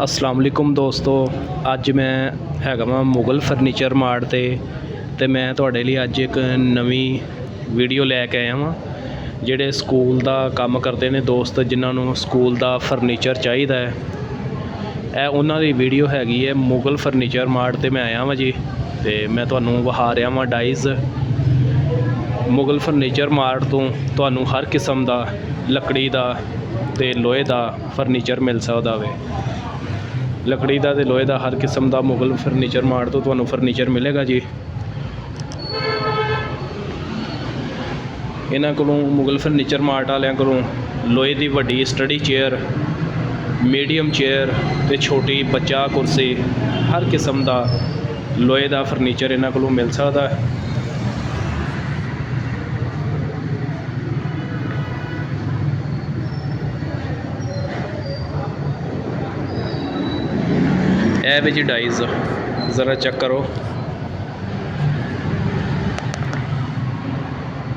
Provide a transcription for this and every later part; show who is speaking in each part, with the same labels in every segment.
Speaker 1: अस्सलाम वालेकुम दोस्तों, अज मैं हैगा वा मुगल फर्नीचर मार्ट ते मैं तुहाडे लिए अज एक नवी वीडियो लैके आया वां। जिहड़े स्कूल दा काम करते ने दोस्त, जिन्होंने स्कूल दा फर्नीचर चाहिदा है, यह उन्हां दी वीडियो हैगी है। मुगल फर्नीचर मार्ट ते मैं आया वां जी, ते मैं तुहानूं विखा रहा वां डाइज़। मुगल फर्नीचर मार्ट तो तुहानूं हर किस्म दा लकड़ी दा ते लोहे दा फर्नीचर मिल सकदा वे। लकड़ी का तो लोहे का हर किस्म का मुगल फर्नीचर मार्ट तो तुहानूं फर्नीचर मिलेगा जी। इन्हां कोलों मुगल फर्नीचर मार्ट वालियां कोलों लोहे की वड्डी स्टडी चेयर, मीडियम चेयर ते छोटी बच्चा कुर्सी, हर किस्म का लोहे का फर्नीचर इन्हां कोलों मिल सकदा है। ए भी जी डाइज़ ज़रा चेक करो,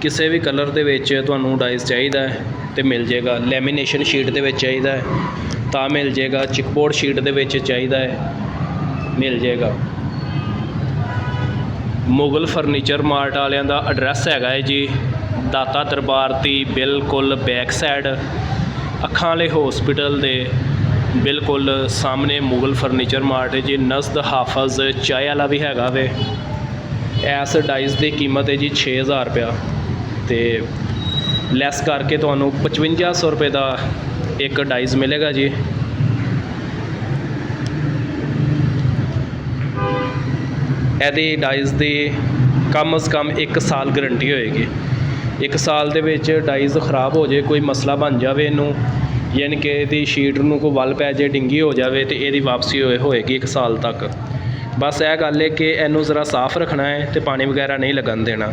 Speaker 1: किसी भी कलर दे विच तुहानूं डाइज़ चाहिदा है तो मिल जाएगा। लैमीनेशन शीट दे विच चाहिदा है तो मिल जाएगा। चिकबोर्ड शीट दे विच चाहिदा है, मिल जाएगा। मुगल फर्नीचर मार्ट वालियां दा एड्रैस हैगा है जी दाता दरबार दी बिल्कुल बैक साइड, अखां वाले हॉस्पिटल दे बिल्कुल सामने मुगल फर्नीचर मार्ट है जी। नज़द हाफज चाय वाला भी हैगा वे। इस डाइज़ की कीमत है जी 6000 रुपया, तो लैस करके तुहानूं 5500 रुपये का एक डाइज़ मिलेगा जी। यदि डाइज़ की कम अज़ कम 1 साल गारंटी होएगी। 1 साल दे विच डाइज़ खराब हो जाए, कोई मसला बन जाए इनू, यानी कि यदि शीट नूं कोई वल पै जाए, डिंगी हो जाए, तो यदी वापसी होएगी 1 साल तक। बस यह गल है कि इनू ज़रा साफ़ रखना है तो पानी वगैरह नहीं लगन देना।